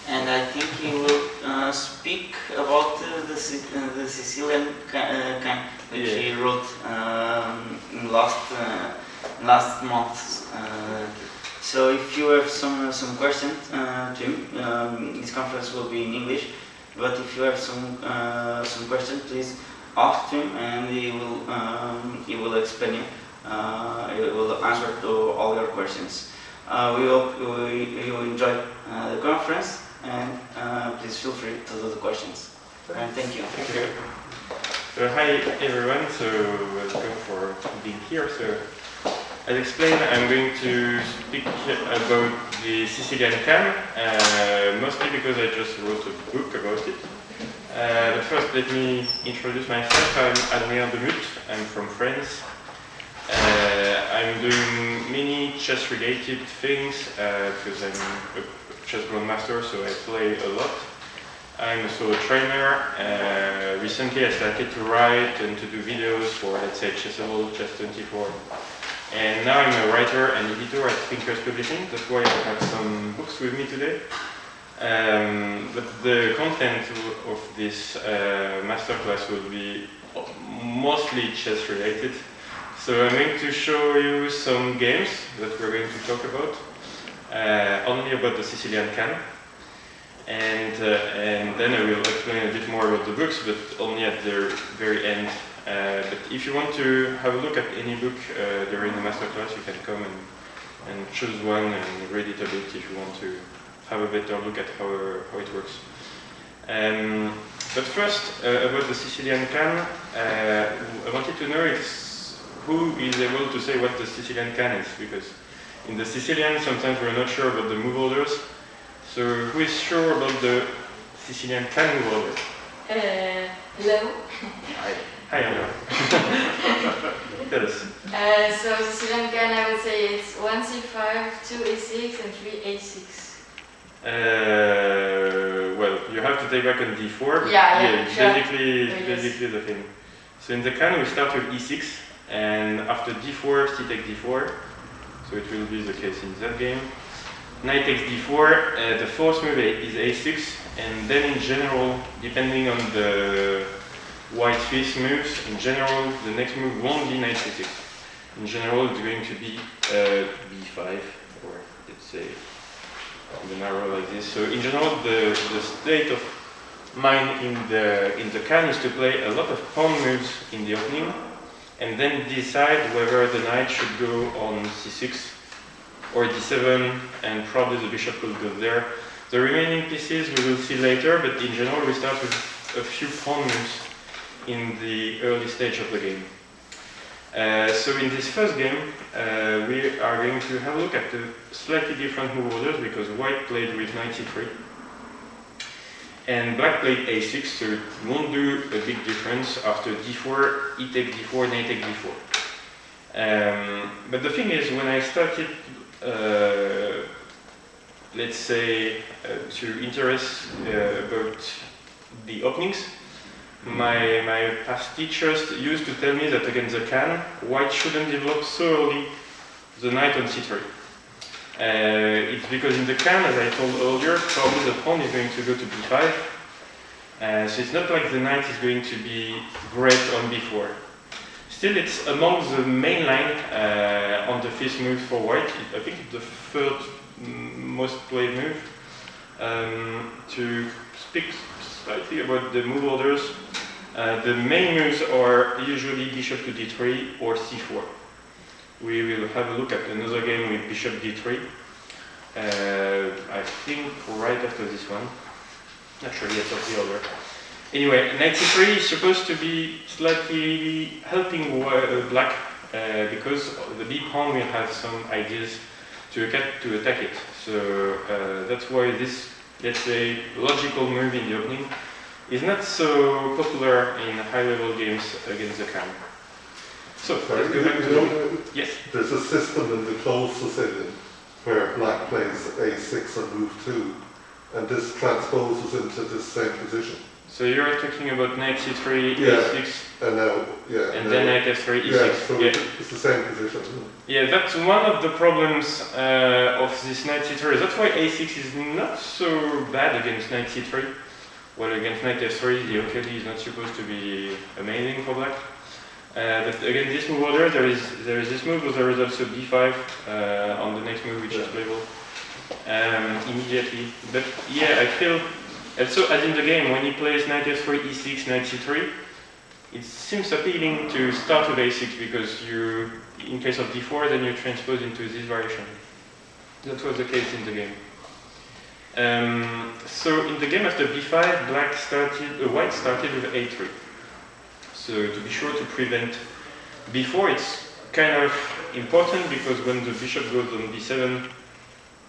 and I think he will speak about the Sicilian kind, which he wrote last month. So if you have some questions to him, this conference will be in English. But if you have some questions, please ask him, and he will explain you. He will answer to all your questions. We hope you will enjoy the conference, and please feel free to do the questions. And thank you. Thank you. So hi everyone. So welcome for being here. So as explained, I'm going to speak about the Sicilian can, mostly because I just wrote a book about it. But first, let me introduce myself. I'm Adrien Demuth. I'm from France. I'm doing many chess-related things because I'm a chess grandmaster, so I play a lot. I'm also a trainer. Recently, I started to write and to do videos for, let's say, Chessable, Chess24. And now I'm a writer and editor at Thinkers Publishing. That's why I have some books with me today. But the content of this masterclass will be mostly chess related. So I'm going to show you some games that we're going to talk about, only about the Sicilian can. And then I will explain a bit more about the books, but only at the very end. But if you want to have a look at any book during the masterclass, you can come and choose one and read it a bit if you want to have a better look at how it works. But first, about the Sicilian can, I wanted to know who is able to say what the Sicilian can is, because in the Sicilian sometimes we're not sure about the move orders. So who is sure about the Sicilian can move order? Hello. Hi, Anna. Tell us. So Sicilian can, I would say it's 1 c5, 2 a6, and 3 a6. Well, you have to take back on d4. Yeah, sure. Basically the thing. So in the can we start with e6, and after d4, c takes d4. So it will be the case in that game. Knight takes d4. The fourth move is a6, and then in general, depending on the white piece moves, in general, the next move won't be knight c6. In general, it's going to be b5, or let's say the arrow like this. So in general, the state of mind in the can is to play a lot of pawn moves in the opening, and then decide whether the knight should go on c6 or d7, and probably the bishop will go there. The remaining pieces we will see later, but in general, we start with a few pawn moves in the early stage of the game. So in this first game, we are going to have a look at the slightly different move orders, because white played with knight c3 and black played a6, so it won't do a big difference. After d4, e takes d4, knight takes d4. But the thing is, when I started, let's say, to interest about the openings, my past teachers used to tell me that against the can, white shouldn't develop so early the knight on c3. It's because in the can, as I told earlier, probably the pawn is going to go to b5. So it's not like the knight is going to be great on b4. Still, it's among the main line on the fifth move for white. I think it's the third most played move. To speak slightly about the move orders, the main moves are usually bishop to d3 or c4. We will have a look at another game with bishop d3. I think right after this one. Actually, I thought the other. Anyway, knight c3 is supposed to be slightly helping black because the b pawn will have some ideas to attack it. So that's why this, let's say, logical move in the opening is not so popular in high-level games against the can. So, let's go back to... Yes? There's a system in the closed Sicilian where black plays a6 on move 2, and this transposes into this same position. So you're talking about knight c3, Yeah. a6, And now, yeah. and then knight f3, e6. Yeah, so Yeah. it's the same position. Yeah, that's one of the problems of this knight c3. That's why a6 is not so bad against knight c3. Well, against knight f3, the OKD is not supposed to be amazing for black. But again, this move order, there is this move, but there is also b5 on the next move, which is playable immediately. But yeah, I feel also as in the game, when he plays knight f3, e6, knight c3, it seems appealing to start with a6 because you, in case of d4, then you transpose into this variation. That was the case in the game. So in the game after b5, white started with a3. So to be sure to prevent b4, it's kind of important because when the bishop goes on b7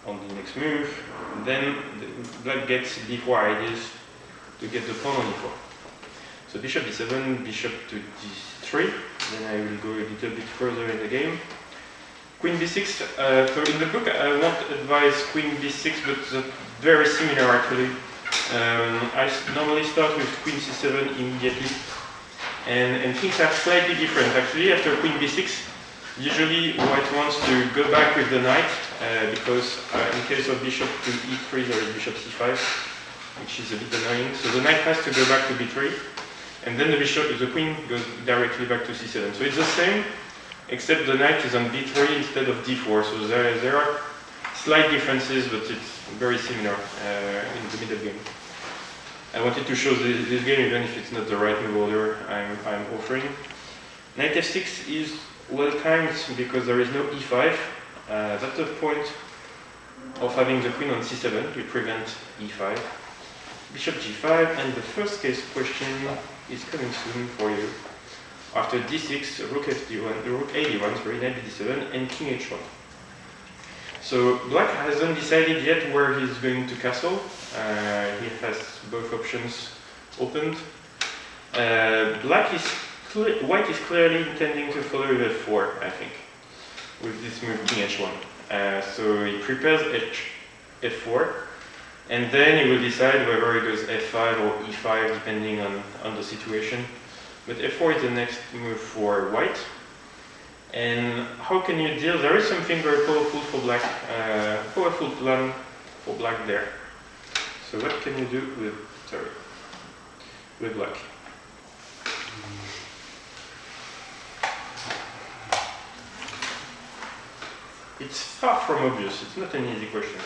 on the next move, then black gets d4 ideas to get the pawn on e4. So bishop b7, bishop to d3, then I will go a little bit further in the game. Queen b6, so in the book I won't advise queen b6, but very similar actually. I normally start with queen c7 immediately, and things are slightly different actually. After queen b6, usually white wants to go back with the knight, because in case of bishop to e3 there is bishop c5, which is a bit annoying. So the knight has to go back to b3, and then the queen goes directly back to c7. So it's the same, except the knight is on b3 instead of d4. So there are slight differences, but it's very similar in the middle game. I wanted to show this game, even if it's not the right move order I'm offering. Knight f6 is well timed because there is no e5. That's the point of having the queen on c7 to prevent e5. Bishop g5, and the first case question is coming soon for you. After d6, rook fd1, rook ad1, sorry, knight bd7, and king h1. So black hasn't decided yet where he's going to castle. He has both options opened. White is clearly intending to follow with f4, I think, with this move king h1. So he prepares f4, and then he will decide whether he goes f5 or e5, depending on the situation. But f4 is the next move for white. And how can you deal? There is something very powerful for black, powerful plan for black there. So what can you do with black? It's far from obvious. It's not an easy question.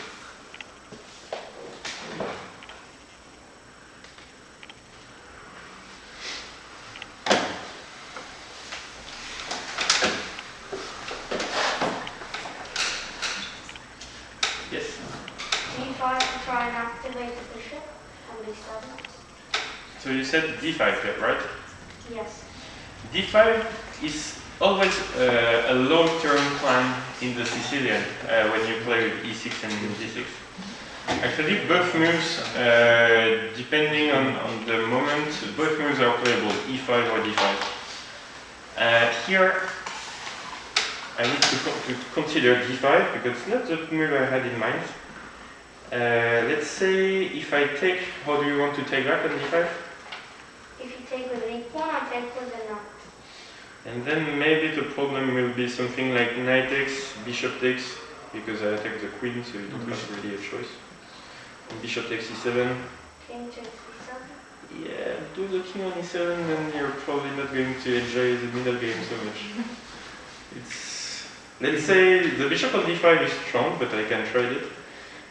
Yes? d5 to try and activate the bishop on b7. So you said d5, right? Yes. d5 is always a long-term plan in the Sicilian when you play with e6 and d6. Actually, both moves, depending on the moment, both moves are playable, e5 or d5. Here, I need to consider d5 because it's not the move I had in mind. Let's say if I take, how do you want to take back on d5? If you take with an e1, I take with a knight. And then maybe the problem will be something like knight takes, bishop takes, because I attack the queen, so you don't have really a choice. And bishop takes e7. King takes e7. Yeah, do the king on e7, then you're probably not going to enjoy the middle game so much. Let's say the bishop on d5 is strong, but I can trade it.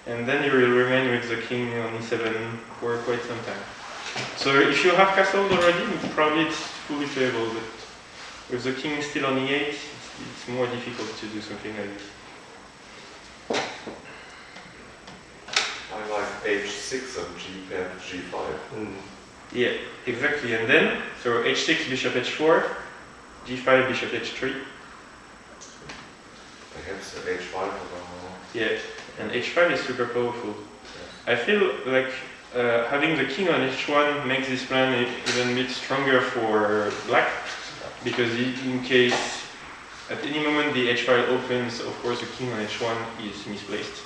And then you will remain with the king on e7 for quite some time. So if you have castled already, probably it's fully playable, but with the king still on e8, it's more difficult to do something like this. I like h6 and g5. Yeah, exactly. And then, so h6, bishop h4, g5, bishop h3. Perhaps h5 or Yeah, and h5 is super powerful. I feel like having the king on h1 makes this plan even a bit stronger for black, because in case at any moment the h file opens, of course the king on h1 is misplaced.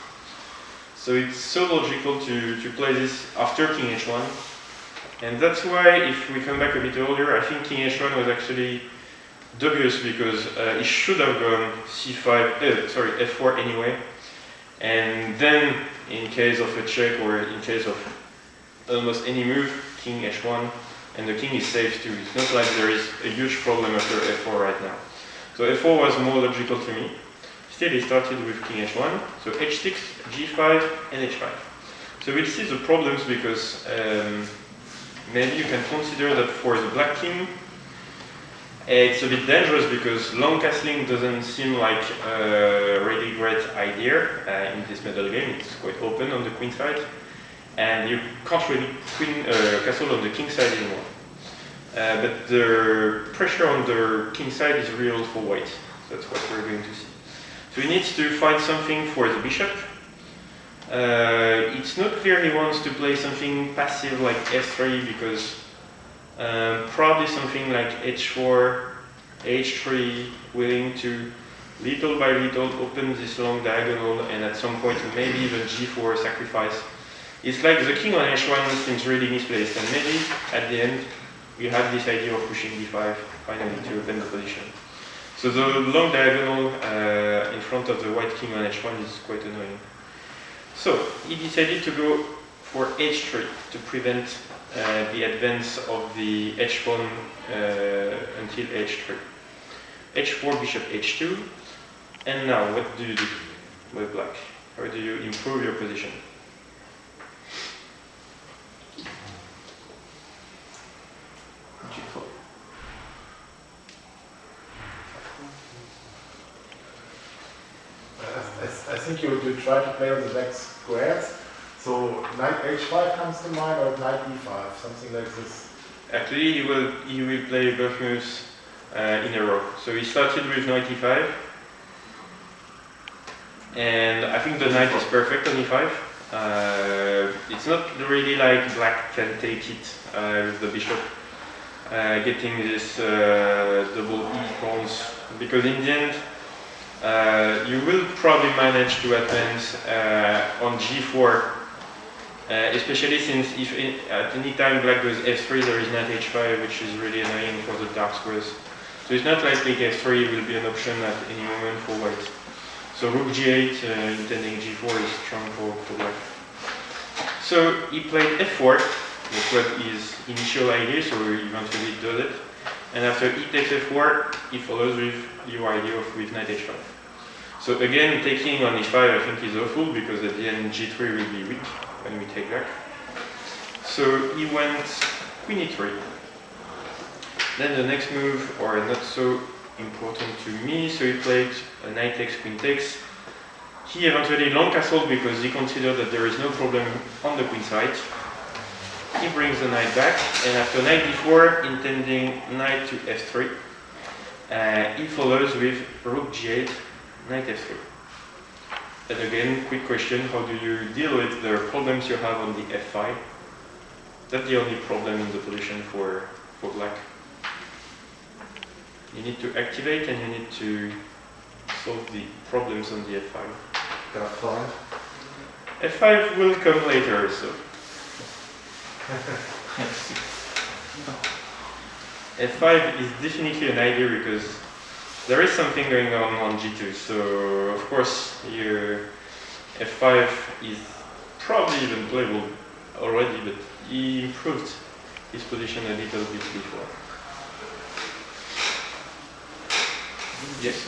So it's so logical to play this after king h1, And that's why, if we come back a bit earlier, I think king h1 was actually dubious because he should have gone f4 anyway. And then, in case of a check or in case of almost any move, king h1, and the king is safe too. It's not like there is a huge problem after f4 right now. So f4 was more logical to me. Still, he started with king h1, so h6, g5, and h5. So we'll see the problems because maybe you can consider that for the black king, it's a bit dangerous because long castling doesn't seem like a really great idea in this middle game. It's quite open on the queen side, and you can't really castle on the king side anymore. But the pressure on the king side is real for white. That's what we're going to see. So he needs to find something for the bishop. It's not clear he wants to play something passive like f3 because probably something like h4, h3, willing to little by little open this long diagonal and at some point maybe even g4 sacrifice. It's like the king on h1 seems really misplaced and maybe at the end we have this idea of pushing d5 finally to open the position. So the long diagonal in front of the white king on h1 is quite annoying. So he decided to go for h3 to prevent the advance of the h pawn until h3. h4, bishop h2, and now what do you do with black? How do you improve your position? g4. I think you try to play on the back squares. So knight h5 comes to mind, or knight e5, something like this. Actually, he will play both moves in a row. So he started with knight e5, and I think the knight is perfect on e5. It's not really like black can take it with the bishop, getting this double e pawns, because in the end, you will probably manage to advance on g4, especially since if at any time black goes f3, there is knight h5, which is really annoying for the dark squares. So it's not likely f3 will be an option at any moment for white. So rook g8, intending g4 is strong for black. So he played f4, that's what his initial idea, so he eventually does it. And after e takes f4, he follows with your idea of with knight h5. So again, taking on e5 I think is awful because at the end g3 will be weak when we take back. So he went queen e3. Then the next move, or not so important to me, so he played a knight takes, queen takes. He eventually long castled because he considered that there is no problem on the queen side. He brings the knight back, and after knight d4, intending knight to f3, he follows with rook g8, knight f3. And again, quick question, how do you deal with the problems you have on the f5? That's the only problem in the position for black. You need to activate and you need to solve the problems on the f5. f5. f5 will come later, so. f5 is definitely an idea because there is something going on g2, so of course your f5 is probably even playable already, but he improved his position a little bit before. Yes?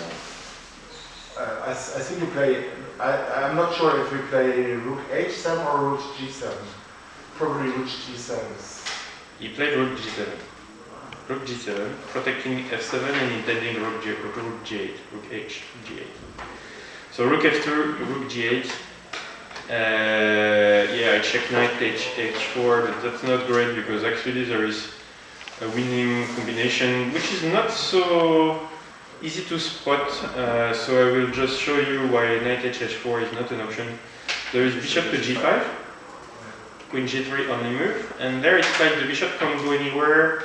I think you play, I'm not sure if we play rook h7 or rook g7. Probably rook g7. He played rook g7. Rook g7, protecting f7 and intending rook g8, rook h, g8. So rook f2, rook g8. Yeah, I check knight h4, but that's not great because actually there is a winning combination which is not so easy to spot. So I will just show you why knight h4 is not an option. There is bishop to g5, queen g3 only move, and there it's like the bishop can't go anywhere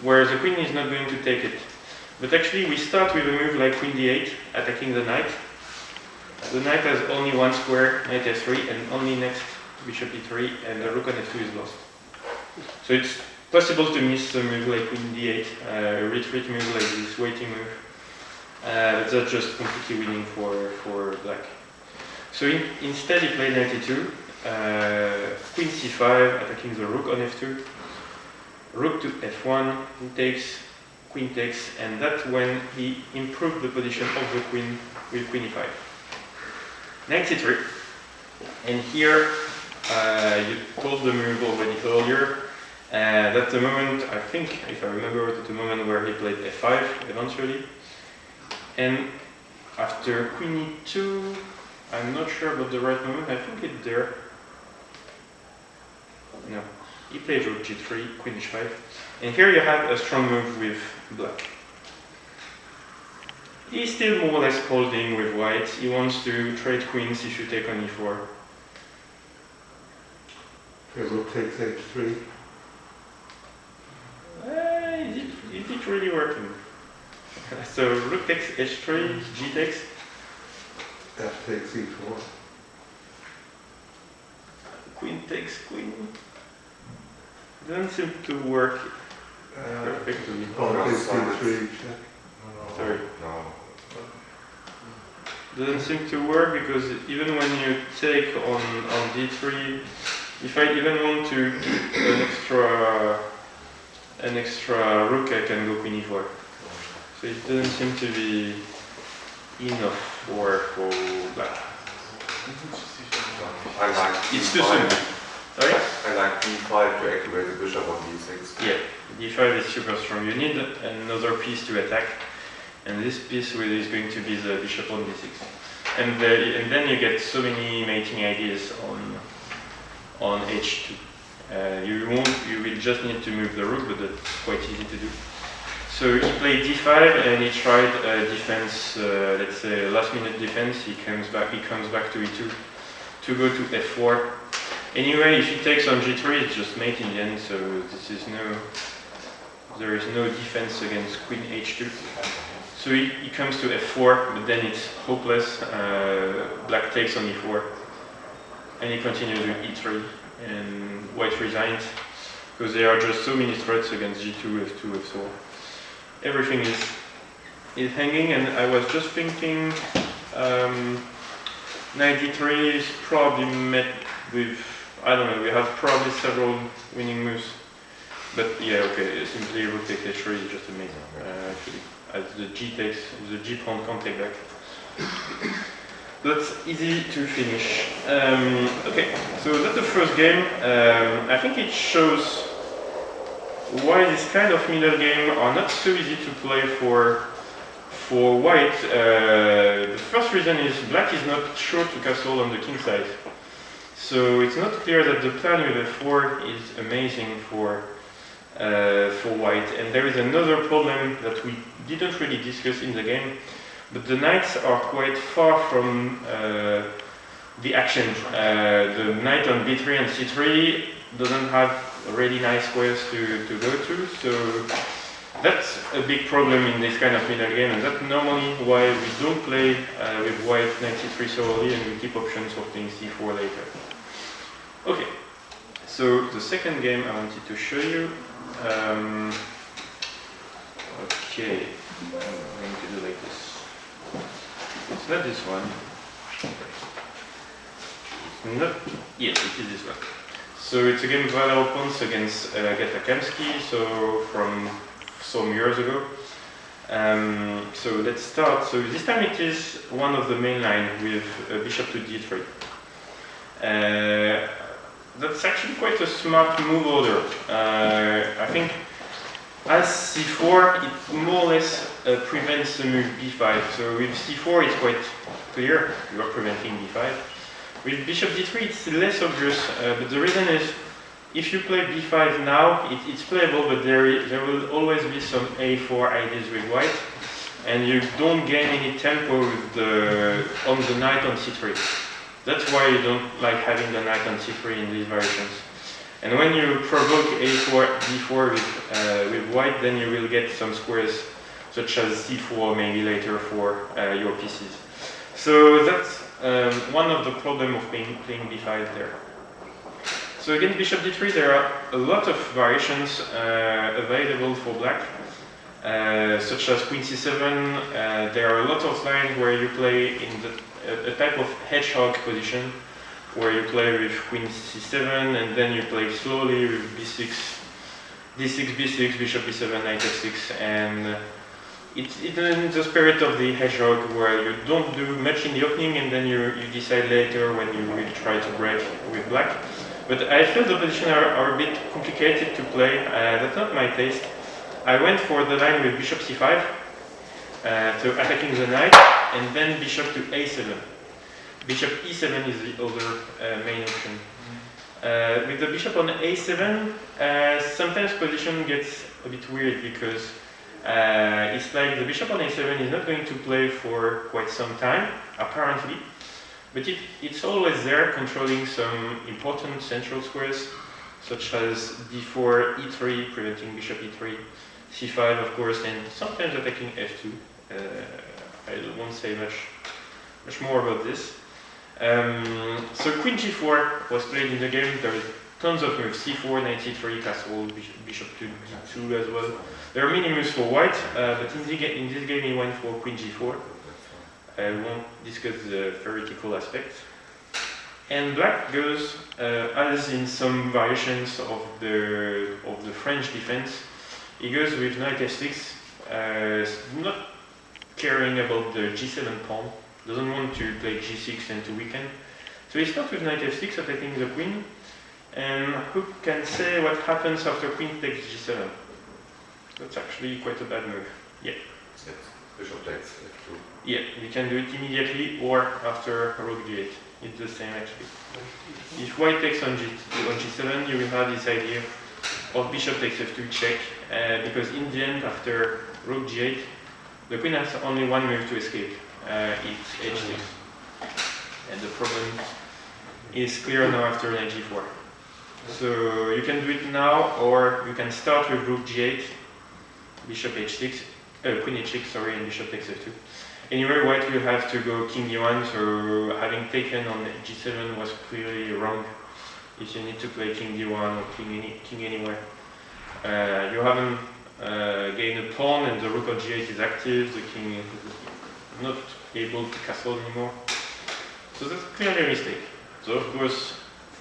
where the queen is not going to take it. But actually we start with a move like queen d8, attacking the knight. The knight has only one square, knight f3, and only next bishop e3, and the rook on f2 is lost. So it's possible to miss a move like queen d8, a retreat move like this waiting move. But that's just completely winning for black. So instead he played knight e2, queen c5 attacking the rook on f2, rook to f1, queen takes, and that's when he improved the position of the queen with queen e5. Knight c3, and here you told the move already earlier. That's the moment, I think, if I remember, that's the moment where he played f5 eventually. And after queen e2, I'm not sure about the right moment, I think it's there. No, he plays rook g3, queen h5. And here you have a strong move with black. He's still more or less holding with white. He wants to trade queens if you take on e4. Rook takes h3. Is it really working? So rook takes h3, g takes. F takes e4. Queen takes queen. Doesn't seem to work perfectly. Pawn takes e3, check. Sorry. No. Doesn't seem to work because even when you take on d3, if I even want to keep an extra rook, I can go queen e4. So it doesn't seem to be enough for black. I like It's too soon. d5. Sorry? I like d5 to activate the bishop on d6. Yeah, d5 is super strong. You need another piece to attack, and this piece is going to be the bishop on d6. And then you get so many mating ideas on h2. You will just need to move the rook, but that's quite easy to do. So he played d5 and he tried defense, let's say last minute defense. He comes back to e2 to go to f4. Anyway, if he takes on g3, it's just mate in the end. So there is no defense against queen h2. So he comes to f4, but then it's hopeless. Black takes on e4, and he continues with e3, and white resigns because there are just so many threats against g2, f2, f4. Everything is hanging, and I was just thinking knight d3 is probably met with, I don't know, we have probably several winning moves, but yeah, okay, simply rook takes h3 is just amazing, actually, as the g pawn can't take back. That's easy to finish. Okay, so that's the first game. I think it shows why this kind of middle game are not so easy to play for white. The first reason is black is not sure to castle on the king side. So it's not clear that the plan with f4 is amazing for white. And there is another problem that we didn't really discuss in the game, but the knights are quite far from the action. The knight on b3 and c3 doesn't have really nice squares to go to, so that's a big problem in this kind of middle game, and that's normally why we don't play with white knight c3 so early, and we keep options for playing c4 later. Okay, so the second game I wanted to show you. Okay, I'm going to do like this. It's not this one. It's not. Yes, it is this one. So it's a game of Valor Opponents against Agata Kamsky, so from some years ago. So let's start. So this time it is one of the main line with bishop to d3. That's actually quite a smart move order. I think as c4, it more or less prevents the move b5. So with c4, it's quite clear, you are preventing b5. With bishop d3, it's less obvious, but the reason is, if you play b5 now, it's playable, but there will always be some a4 ideas with white, and you don't gain any tempo with on the knight on c3. That's why you don't like having the knight on c3 in these variations. And when you provoke a4, d4 with white, then you will get some squares, such as c4 maybe later for your pieces. So that's one of the problems of playing b5 there. So against bishop d3, there are a lot of variations available for black, such as queen c7. There are a lot of lines where you play in a type of hedgehog position, where you play with queen c7 and then you play slowly with b6, d6, b6, bishop b7, knight f6, and it's in the spirit of the hedgehog, where you don't do much in the opening and then you decide later when you will try to break with black. But I feel the positions are a bit complicated to play. That's not my taste. I went for the line with bishop c5, so attacking the knight, and then bishop to a7. Bishop e7 is the other main option. With the bishop on a7, sometimes position gets a bit weird, because it's like the bishop on a7 is not going to play for quite some time, apparently, but it's always there, controlling some important central squares, such as d4, e3, preventing bishop e3, c5 of course, and sometimes attacking f2. I won't say much more about this. So queen g4 was played in the game. There are tons of moves: c4, knight c3, castle, bishop to d2 as well. There are many moves for white, but in this game he went for queen g4. I won't discuss the theoretical aspects. And black goes, as in some variations of the French defense, he goes with knight f6, not caring about the g7 pawn, doesn't want to play g6 and to weaken. So he starts with knight f6, attacking the queen, and who can say what happens after queen takes g7? That's actually quite a bad move. Yeah. Yes. Bishop takes f2. Yeah, we can do it immediately or after rook g8. It's the same actually. If white takes on g7, you will have this idea of bishop takes f2 check, because in the end, after rook g8, the queen has only one move to escape. It's h6. And the problem is clear now after knight g4. So you can do it now, or you can start with rook g8, bishop h6, queen h6, sorry, and bishop takes f2. Anyway, white will have to go king e1, so having taken on g7 was clearly wrong. If you need to play king d1 or king anywhere. You haven't gained a pawn, and the rook on g8 is active, the king is not able to castle anymore. So that's clearly a mistake. So of course,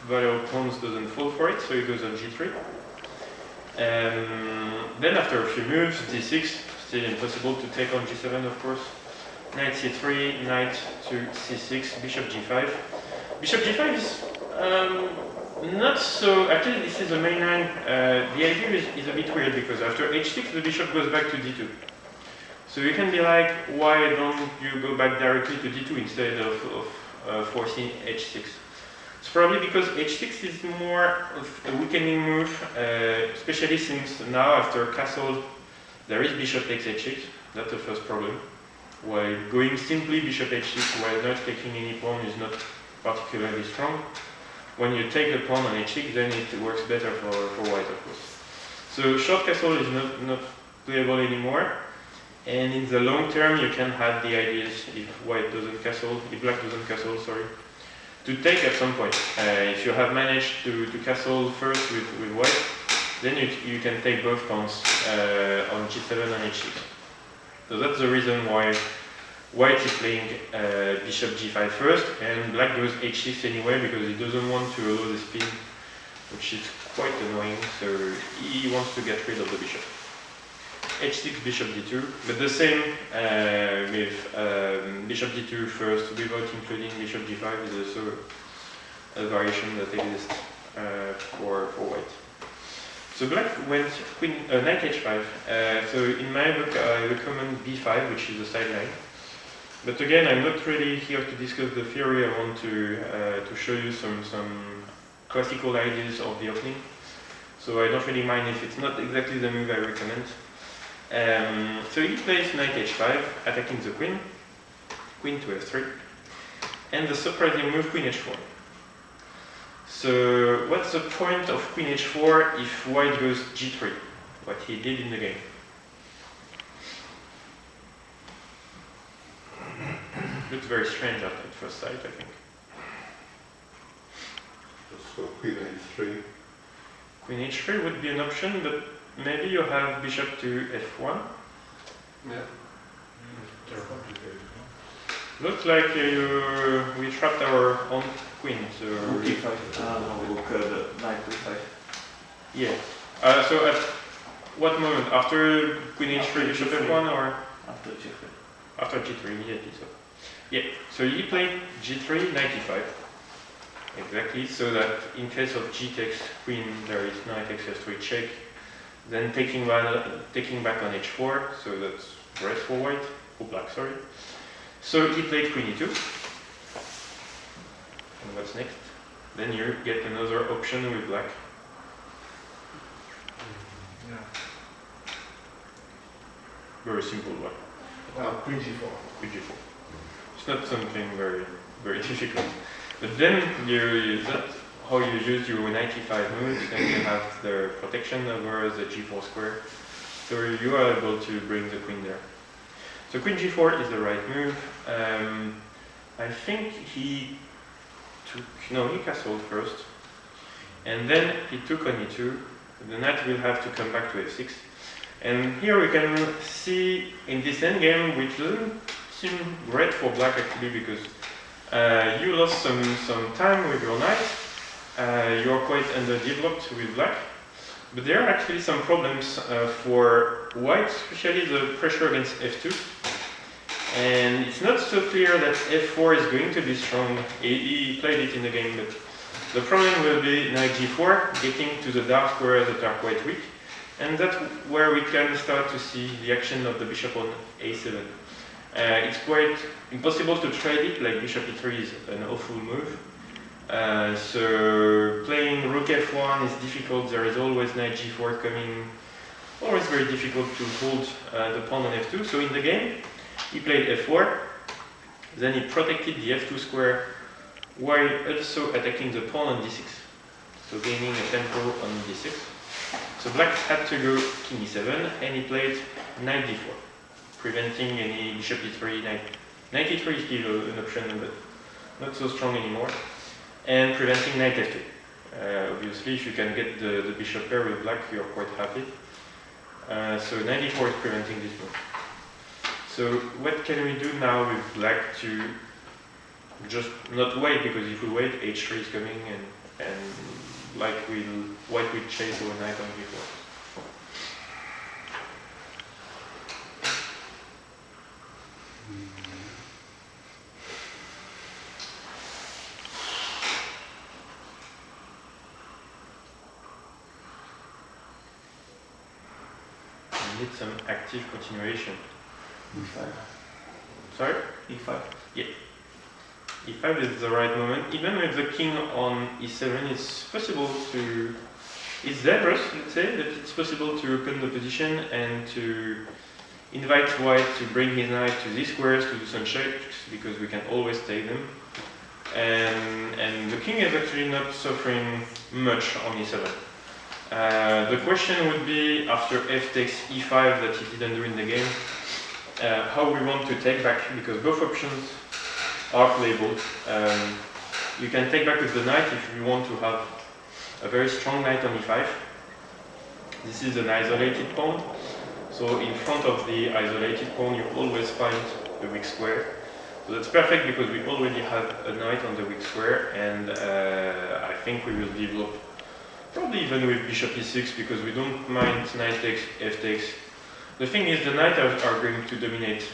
valuable pawns doesn't fall for it, so he goes on g3. Then after a few moves, d6, still impossible to take on g7 of course. Knight c3, knight to c6, bishop g5. Bishop g5 is not so, actually this is the main line. The idea is a bit weird, because after h6 the bishop goes back to d2. So you can be like, why don't you go back directly to d2 instead of forcing h6? It's probably because h6 is more of a weakening move, especially since now after castle there is bishop takes h6. That's the first problem. While going simply bishop h6 while not taking any pawn is not particularly strong. When you take the pawn on h6, then it works better for white, of course. So short castle is not playable anymore. And in the long term, you can have the ideas, if white doesn't castle, if black doesn't castle, sorry, to take at some point. If you have managed to castle first with white, then you can take both pawns on g7 and h6. So that's the reason why white is playing bishop g5 first, and black goes h6 anyway, because he doesn't want to allow the spin, which is quite annoying, so he wants to get rid of the bishop. h6, bishop d2, but the same with bishop d2 first without including bishop g5 is also a variation that exists for white. So black went knight h5. So in my book I recommend b5, which is the sideline. But again, I'm not really here to discuss the theory. I want to show you some classical ideas of the opening. So I don't really mind if it's not exactly the move I recommend. So he plays knight h5, attacking the queen, queen to f3, and the surprising move queen h4. So what's the point of queen h4 if white goes g3, what he did in the game? Looks very strange at first sight, I think. Just go queen h3. Queen h3 would be an option, but maybe you have bishop to f1. Yeah. It's complicated. Looks like we trapped our own queen, so... Rook e5. No, rook knight e5. Yeah. So at what moment? After queen h3, bishop f1, or After g3. after g3 immediately? So yeah. So he played g3, knight e5. Exactly. So that in case of g takes queen, there is knight takes f3 check. Then taking back on h4. So that's red for white, for black. Sorry. So he played queen e2. And what's next? Then you get another option with black. Yeah. Very simple one. Queen g4. Queen g4. It's not something very, very difficult. But then that's how you use your knight e5 moves, and you have the protection over the g4 square. So you are able to bring the queen there. So queen g4 is the right move. I think he castled first. And then he took on e2. The knight will have to come back to f6. And here we can see in this endgame, which doesn't seem great for black actually, because you lost some time with your knight. You're quite underdeveloped with black. But there are actually some problems for white, especially the pressure against f2. And it's not so clear that f4 is going to be strong. He played it in the game, but the problem will be knight g4, getting to the dark squares that are quite weak. And that's where we can start to see the action of the bishop on a7. It's quite impossible to trade it, like bishop e3 is an awful move. So playing rook f1 is difficult. There is always knight g4 coming. Always very difficult to hold the pawn on f2. So in the game, he played f4. Then he protected the f2 square while also attacking the pawn on d6. So gaining a tempo on d6. So black had to go king e7, and he played knight d4, preventing any bishop e3. Knight e3 is still an option, but not so strong anymore. And preventing knight f2. Obviously, if you can get the bishop pair with black, you're quite happy. So knight e4 is preventing this move. So what can we do now with black to just not wait, because if we wait, h3 is coming, and like white will chase our knight on b4. We need some active continuation. e5. Sorry? e5. Yeah. e5 is the right moment. Even with the king on e7, it's possible to... It's dangerous, let's say, but it's possible to open the position and to invite white to bring his knight to these squares to do some checks, because we can always take them. And the king is actually not suffering much on e7. The question would be, after f takes e5 that he didn't do in the game, how we want to take back, because both options are playable. You can take back with the knight if you want to have a very strong knight on e5. This is an isolated pawn, so in front of the isolated pawn you always find the weak square. So that's perfect because we already have a knight on the weak square, and I think we will develop probably even with bishop e6, because we don't mind knight takes, f takes. The thing is, the knight are going to dominate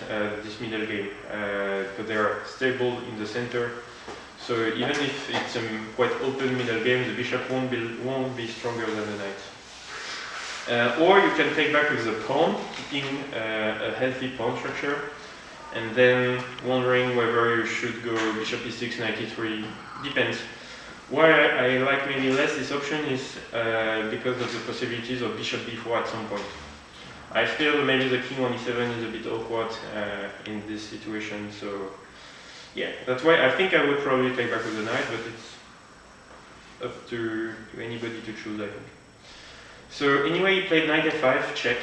this middle game, because they are stable in the center. So even if it's a quite open middle game, the bishop won't be stronger than the knight. Or you can take back with the pawn, keeping a healthy pawn structure, and then wondering whether you should go bishop e6, knight e3, depends. Why I like maybe less this option is because of the possibilities of bishop b4 at some point. I feel maybe the king on e7 is a bit awkward in this situation, so yeah, that's why I think I would probably take back with the knight, but it's up to anybody to choose, I think. So anyway, he played knight f5, check,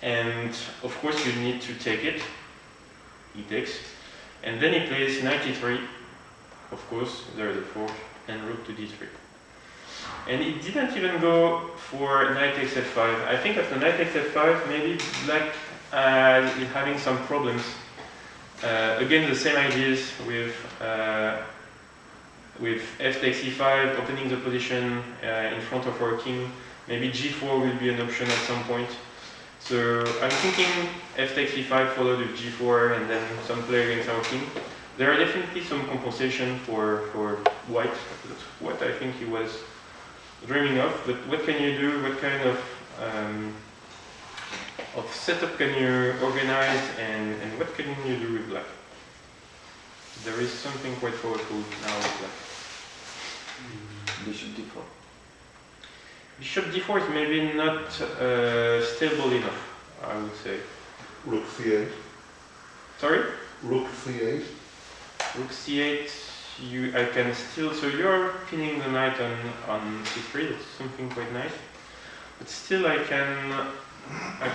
and of course you need to take it. He takes, and then he plays knight e3. Of course, there is a fork, and rook to d3. And it didn't even go for knight takes f5. I think after knight takes f5, maybe black is having some problems. Again, the same ideas with f takes e5, opening the position in front of our king. Maybe g4 will be an option at some point. So I'm thinking f takes e5 followed with g4 and then some play against our king. There are definitely some compensation for white. That's what I think he was dreaming of. But what can you do? What kind of setup can you organize, and what can you do with black? There is something quite powerful now with black. Bishop d4. Bishop d4 is maybe not stable enough, I would say. Rook c8. Sorry? Rook c8. Rook c8, I can still, so you're pinning the knight on c3, that's something quite nice. But still I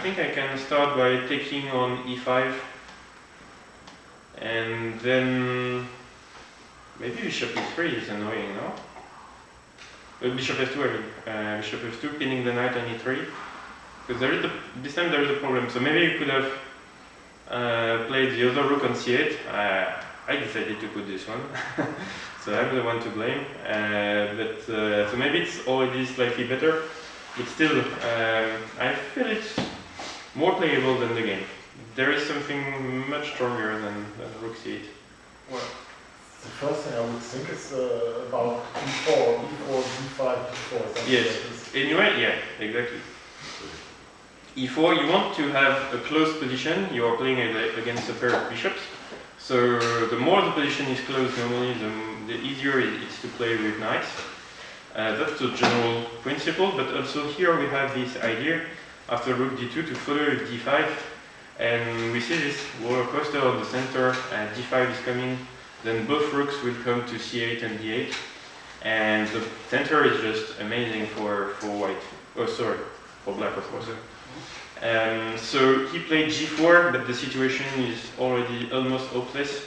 think I can start by taking on e5. And then maybe bishop e3 is annoying, no? Bishop f2, I mean. Bishop f2, pinning the knight on e3. Because this time there is a problem. So maybe you could have played the other rook on c8. I decided to put this one. So I'm the one to blame. So maybe it's already slightly better. But still, I feel it's more playable than the game. There is something much stronger than rook c8. Well, the first thing I would think is about e4, d5, d4. Yes. Anyway, yeah, exactly. e4, you want to have a close position. You are playing against a pair of bishops. So the more the position is close, normally, the easier it is to play with knights. That's the general principle, but also here we have this idea after rook d2 to follow with d5, and we see this roller coaster of the center, d5 is coming, then both rooks will come to c8 and d8, and the center is just amazing for white. Oh, sorry, for black, of course. So he played g4, but the situation is already almost hopeless.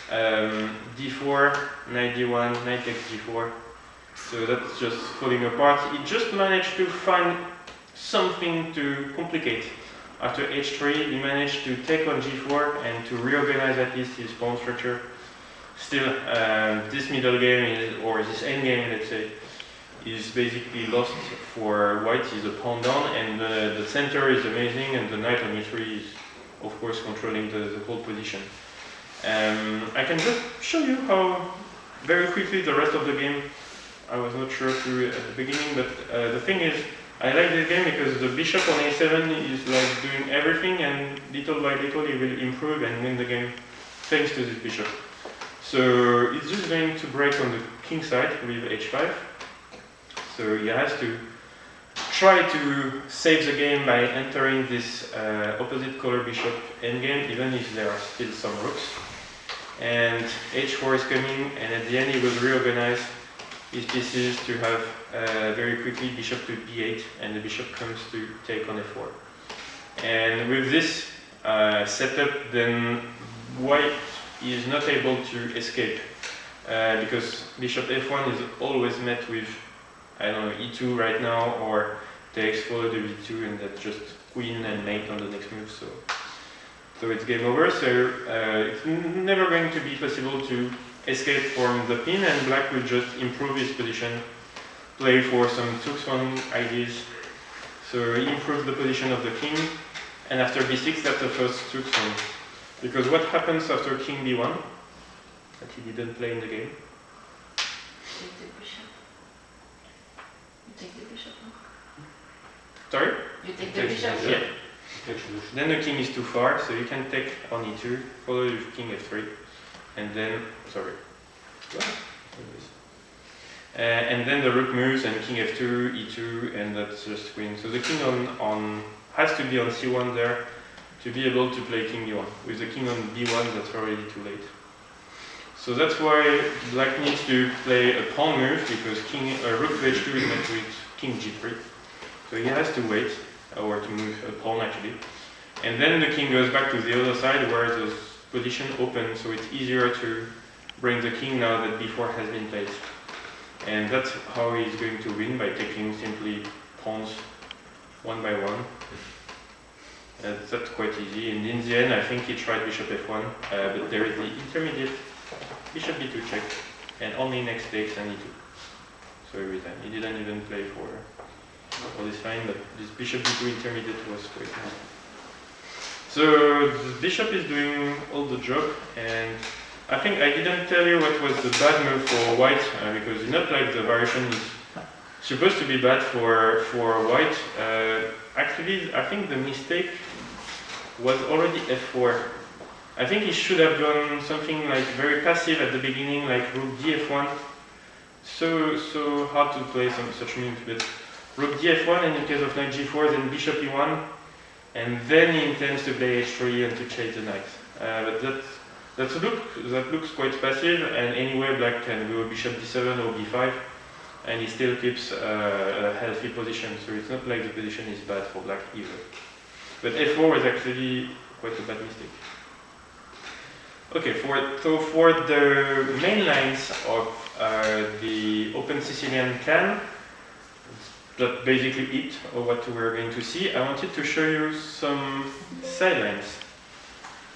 d4, knight d1, knight takes g4. So that's just falling apart. He just managed to find something to complicate. After h3, he managed to take on g4 and to reorganize at least his pawn structure. Still, this middle game, or this end game, let's say, is basically lost for white. He's a pawn down, and the center is amazing, and the knight on e3 is, of course, controlling the whole position. I can just show you how very quickly the rest of the game. I was not sure through at the beginning, but the thing is, I like this game because the bishop on a7 is like doing everything, and little by little he will improve and win the game thanks to this bishop. So it's just going to break on the king side with h5. So he has to try to save the game by entering this opposite color bishop endgame, even if there are still some rooks. And h4 is coming, and at the end he will reorganize his pieces to have very quickly bishop to b8, and the bishop comes to take on f4. And with this setup, then white is not able to escape because bishop f1 is always met with, I don't know, e2 right now, or takes followed with e2, and that's just queen and mate on the next move. So it's game over. So it's never going to be possible to escape from the pin, and black will just improve his position, play for some Tuxfang ideas. So he improves the position of the king, and after b6, that's the first Tuxfang. Because what happens after king b1, that he didn't play in the game? Take the bishop. You take the bishop, no? Sorry? You take the bishop? Yeah. Then the king is too far, so you can take on e2, follow with king f3, and then, sorry. And then the rook moves, and king f2, e2, and that's just queen. So the king has to be on c1 there to be able to play king b1. With the king on b1, that's already too late. So that's why black needs to play a pawn move, because rook to h2 is met with king g3. So he has to wait, or to move a pawn actually. And then the king goes back to the other side where the position opens, so it's easier to bring the king now that b4 has been played. And that's how he's going to win, by taking simply pawns one by one. That's quite easy. And in the end, I think he tried bishop f1, but there is the intermediate bishop b2 check, and only next takes and e2. So he resigned. He didn't even play for this line, but this bishop b2 intermediate was quite nice. So the bishop is doing all the job, and I think I didn't tell you what was the bad move for white, because it's not like the variation is supposed to be bad for white. Actually, I think the mistake was already f4. I think he should have done something like very passive at the beginning, like rook df1. So hard to play such moves, but rook df1, and in case of knight g4, then bishop e1, and then he intends to play h3 and to chase the knight. But that looks quite passive, and anyway black can go bishop d7 or b5, and he still keeps a healthy position, so it's not like the position is bad for black either. But f4 was actually quite a bad mistake. Okay, so for the main lines of the open Sicilian can, that's basically it, or what we're going to see. I wanted to show you some sidelines.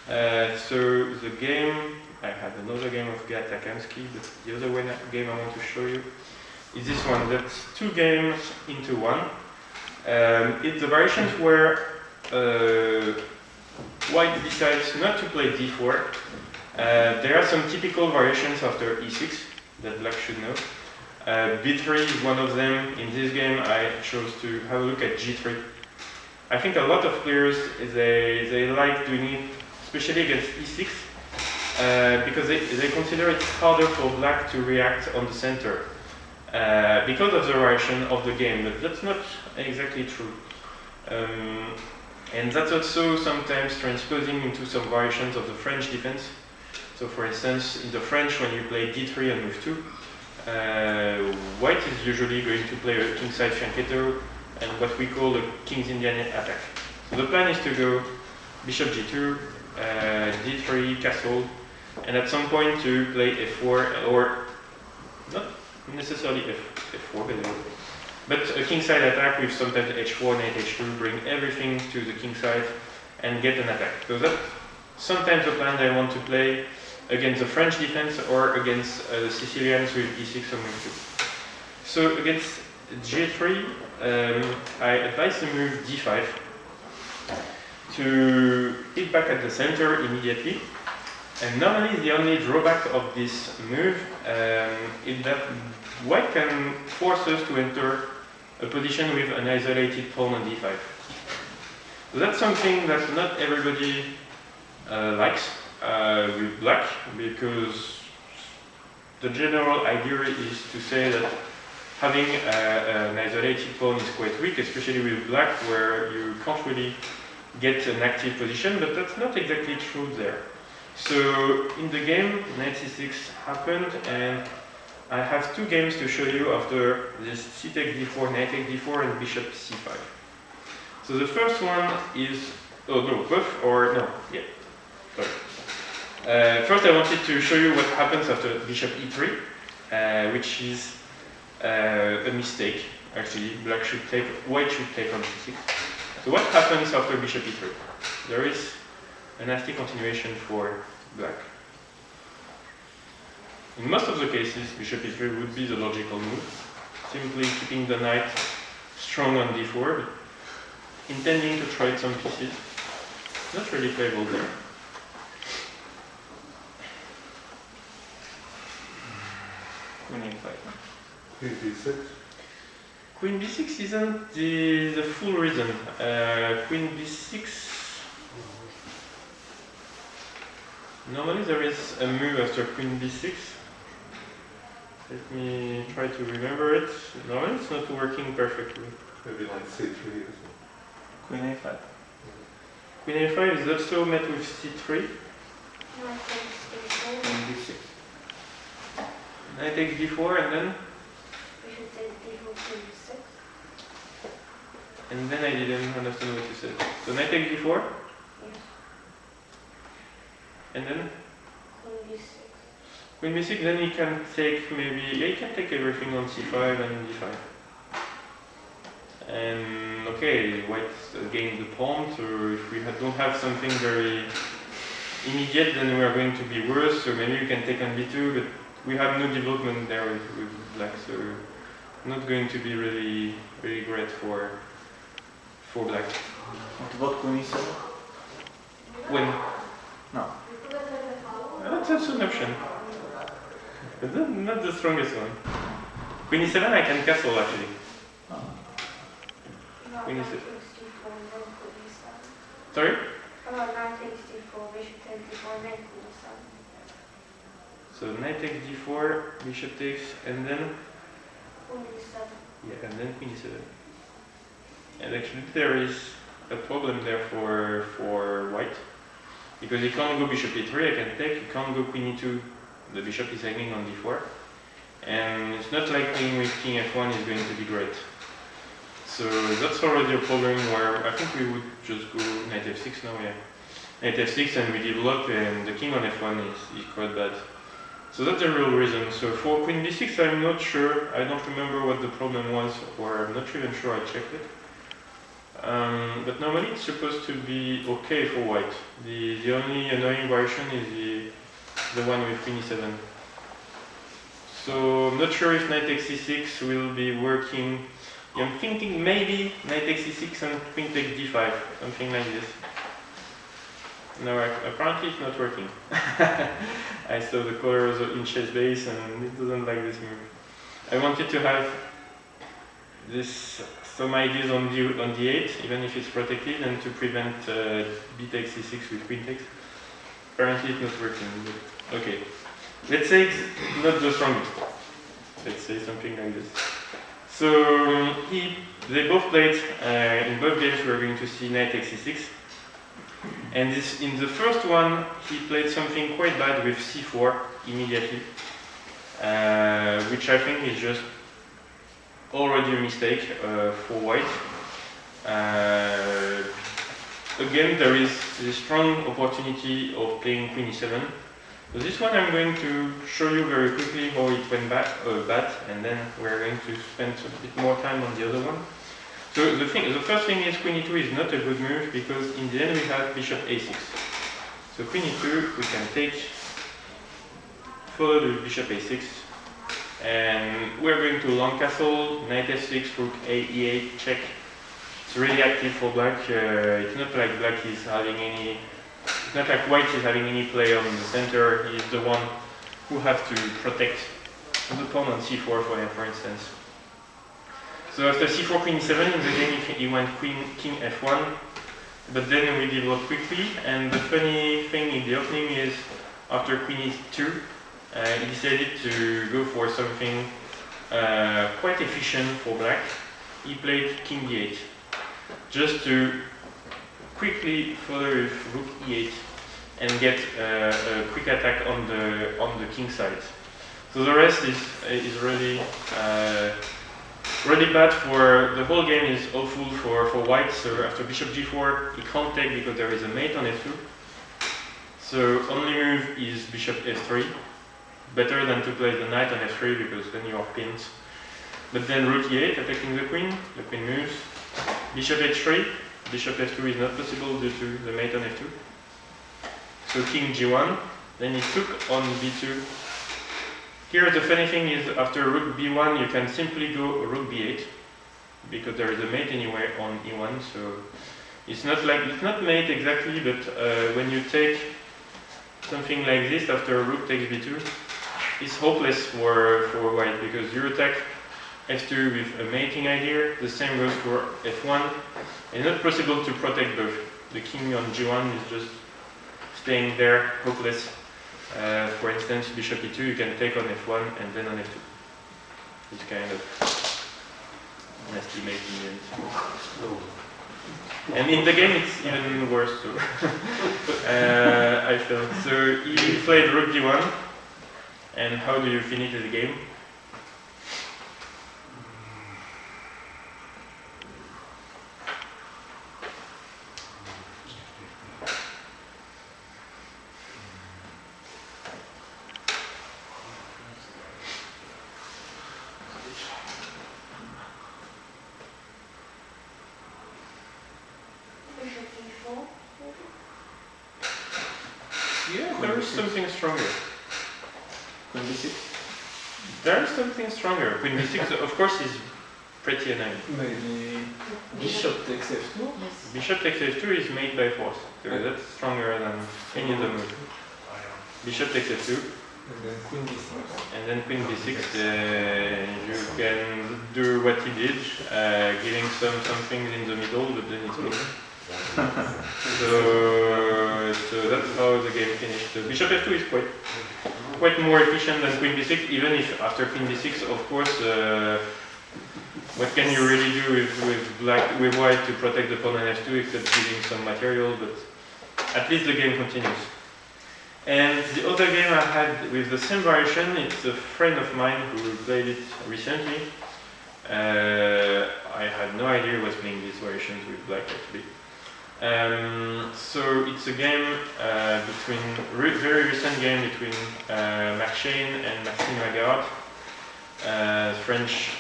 So the game, I have another game of Gatakamsky, but the other game I want to show you is this one. That's two games into one. It's the variations where white decides not to play d4. There are some typical variations after e6 that black should know. b3 is one of them. In this game I chose to have a look at g3. I think a lot of players, they like doing it, especially against e6, because they consider it harder for black to react on the center, because of the variation of the game, but that's not exactly true. And that's also sometimes transposing into some variations of the French defense. So for instance, in the French, when you play d3 and move 2, white is usually going to play a kingside fianchetto and what we call a king's Indian attack. So the plan is to go bishop g2, d3, castle, and at some point to play f4, or not necessarily f4, but a kingside attack with sometimes h4, knight h2, bring everything to the kingside and get an attack. So that's sometimes the plan I want to play against the French defense or against the Sicilians with e6 or move 2. So against g3, I advise the move d5 to hit back at the center immediately. And normally the only drawback of this move is that white can force us to enter a position with an isolated pawn on d5. So that's something that not everybody likes with black, because the general idea is to say that having an isolated pawn is quite weak, especially with black, where you can't really get an active position, but that's not exactly true there. So in the game, knight c6 happened, and I have two games to show you after this c takes d4, knight takes d4, and bishop c5. So the first one is, first I wanted to show you what happens after bishop e3, which is a mistake, actually. White should take on c6. So what happens after bishop e3? There is a nasty continuation for black. In most of the cases, bishop e3 would be the logical move, simply keeping the knight strong on d4, but intending to try some pieces. Not really playable there. Queen a5. Queen b6. Queen b6 isn't the full reason. Queen b6. Normally there is a move after queen b6. Let me try to remember it. Normally it's not working perfectly. Maybe like c3 or so. Queen a5. Queen a5 is also met with c3. Queen b6. Knight takes d4 and then? Bishop takes d4, queen b6. And then I didn't understand what you said. So knight takes d4? Yes. And then? Queen b6. Queen b6, then he can take maybe, yeah, he can take everything on c5 and d5. And okay, white gained the pawn, so if we don't have something very immediate, then we are going to be worse, so maybe we can take on b2, but we have no development there with black, so not going to be really great for black. What about Queen e7? When? No. That's also an option. But not the strongest one. Queen e7 I can castle actually. Queen e7. Sorry? About knight takes d4, bishop takes d4, then queen e7. So knight takes d4, bishop takes, and then? Queen e7. Yeah, and then queen e7. And actually there is a problem there for white. Because he can't go bishop e3, I can take, he can't go queen e2, the bishop is hanging on d4. And it's not like playing with king f1 is going to be great. So that's already a problem where I think we would just go knight f6 now, yeah. Knight f6 and we develop, and the king on f1 is quite bad. So that's the real reason. So for queen b6 I'm not sure, I don't remember what the problem was, or I'm not even sure I checked it. But normally it's supposed to be okay for white. The only annoying variation is the one with queen e7. So I'm not sure if knight takes c6 will be working. I'm thinking maybe knight takes c6 and queen takes d5, something like this. No, apparently it's not working. I saw the colors in chess base and it doesn't like this move. I wanted to have some ideas on d8, even if it's protected, and to prevent b takes c6 with queen takes. Apparently it's not working. But okay, let's say it's not the strongest. Let's say something like this. So they both played, in both games we are going to see knight takes c6. And in the first one, he played something quite bad with c4 immediately, which I think is just already a mistake for white. Again, there is a strong opportunity of playing queen e7. So this one I'm going to show you very quickly how it went bad, and then we're going to spend a bit more time on the other one. So the first thing is queen e2 is not a good move because in the end we have bishop a6. So queen e2 we can take, followed with bishop a6, and we're going to long castle, knight f6, rook a, e8, check. It's really active for black. It's not like black is having any. It's not like white is having any play on the center. He's the one who has to protect the pawn on c4 for instance. So after c4 queen e7 in the game he went king f1, but then we developed quickly, and the funny thing in the opening is after queen e2 he decided to go for something quite efficient for black. He played king d8 just to quickly follow with rook e8 and get a quick attack on the king side. So the rest is really really bad for the whole game. Is awful for white. So after bishop g4 he can't take because there is a mate on f2. So only move is bishop f3. Better than to play the knight on f3 because then you are pinned. But then rook e8 attacking the queen moves. Bishop h3, bishop f2 is not possible due to the mate on f2. So king g1, then he took on b2. Here the funny thing is after rook b1 you can simply go rook b8 because there is a mate anyway on e1, so it's not mate exactly, but when you take something like this after rook takes b2, it's hopeless for white because you attack f2 with a mating idea, the same goes for f1. It's not possible to protect both. The king on g1 is just staying there, hopeless. For instance, bishop e2 you can take on f1 and then on f2. It's kind of nasty mate in the end. And in the game it's even worse, so I felt. So he played rook d1, and how do you finish the game? there is something stronger. Queen b6. There is something stronger. Queen b6, of course, is pretty annoying. Maybe bishop takes f2. Yes. Bishop takes f2 is made by force, so that's stronger than any other move. Bishop takes f2, And then queen b6. and then queen b6. You can do what he did, giving something in the middle, but then it's over. So that's how the game finished. So bishop f2 is quite more efficient than queen b6, even if after queen b6, of course, what can you really do with white to protect the pawn on f2 except giving some material, but at least the game continues. And the other game I had with the same variation, it's a friend of mine who played it recently. I had no idea he was playing these variations with black actually. So it's a game very recent game between Marc Shane and Maxime Lagarde, French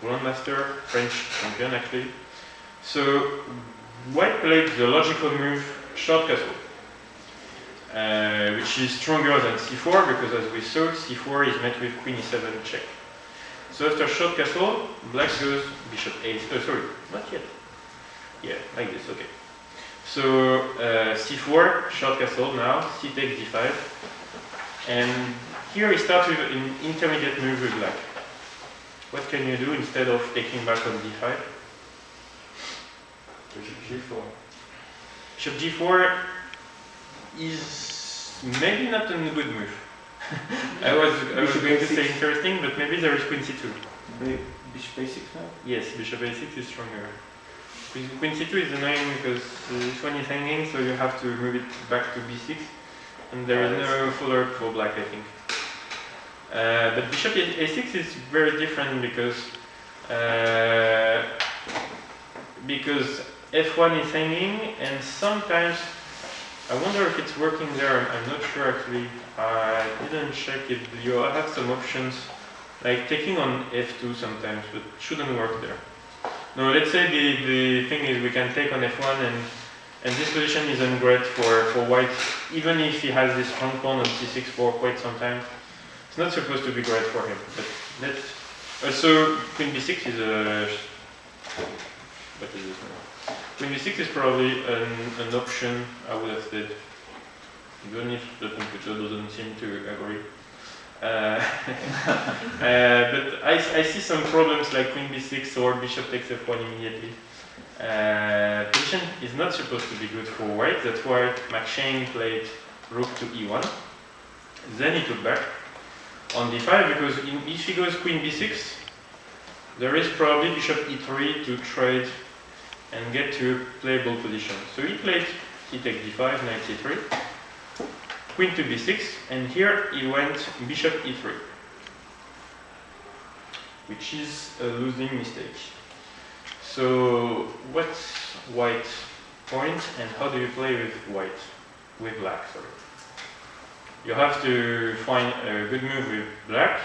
grandmaster, French champion actually. So white played the logical move short castle, which is stronger than c4 because as we saw, c4 is met with queen e7 check. So after short castle, black goes bishop a. Sorry, not yet. Yeah, like this. Okay. So c4, short castle now, c takes d5, and here he starts with an intermediate move with black. What can you do instead of taking back on d5? Bishop g4. Bishop g4 is maybe not a good move. I was going to say interesting, but maybe there is queen c2. Bishop a6 now? Yes, bishop a6 is stronger. Queen c2 is annoying because this one is hanging, so you have to move it back to b6, and there is no follow-up for black, I think. But bishop a6 is very different because f1 is hanging, and sometimes I wonder if it's working there. I'm not sure actually. I didn't check it. You have some options like taking on f2 sometimes, but shouldn't work there. No, let's say the thing is we can take on f1, and this position isn't great for white, even if he has this strong pawn on c6 for quite some time. It's not supposed to be great for him. But let's also queen b6 is a what is this now? Queen b6 is probably an option I would have said, even if the computer doesn't seem to agree. But I see some problems like queen b6 or bishop takes f1 immediately. Position is not supposed to be good for white. That's why Marc Shane played rook to e1. Then he took back on d5 because if he goes queen b6, there is probably bishop e3 to trade and get to a playable position. So he played he takes d5, knight c3. Queen to b6, and here he went bishop e3, which is a losing mistake. So what's white point, and how do you play with white? With black, sorry. You have to find a good move with black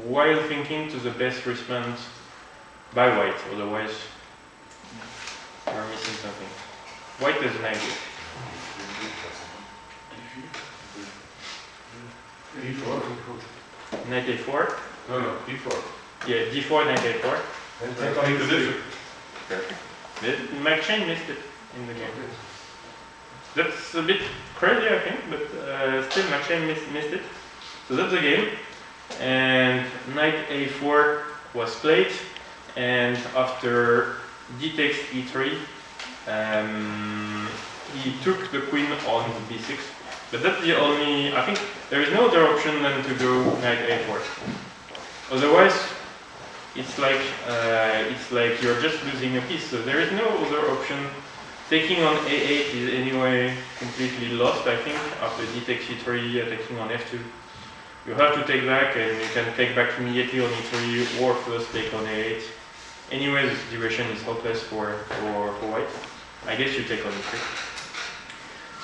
while thinking to the best response by white, otherwise you're missing something. White has an idea. d4. Knight a4. No, d4. Yeah, d4, knight a4. And take on position. Perfect. Marc Shane missed it in the game. That's a bit crazy, I think, but still Marc Shane missed it. So that's the game. And knight a4 was played, and after d takes e3, he took the queen on the b6. But that's the only, I think there is no other option than to go knight a4. Otherwise, it's like you're just losing a piece. So there is no other option. Taking on a8 is anyway completely lost, I think, after d takes e3, taking on f2. You have to take back, and you can take back immediately on e3, or first take on a8. Anyway, the situation is hopeless for white. I guess you take on e3.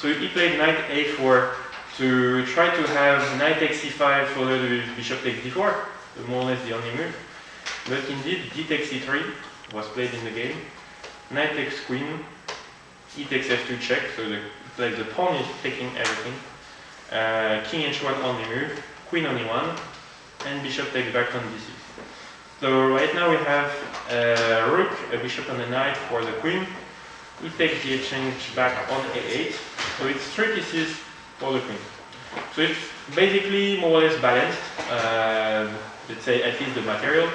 So he played knight a4 to try to have knight takes e5 followed with bishop takes d4, more or less the only move. But indeed, d takes e3 was played in the game. Knight takes queen, e takes f2 check, so the pawn is taking everything. king h1 only move, queen only one, and bishop takes back on d6. So right now we have a rook, a bishop, and a knight for the queen. We take the exchange back on a8, so it's 3 pieces for the queen. So it's basically more or less balanced, let's say at least the material.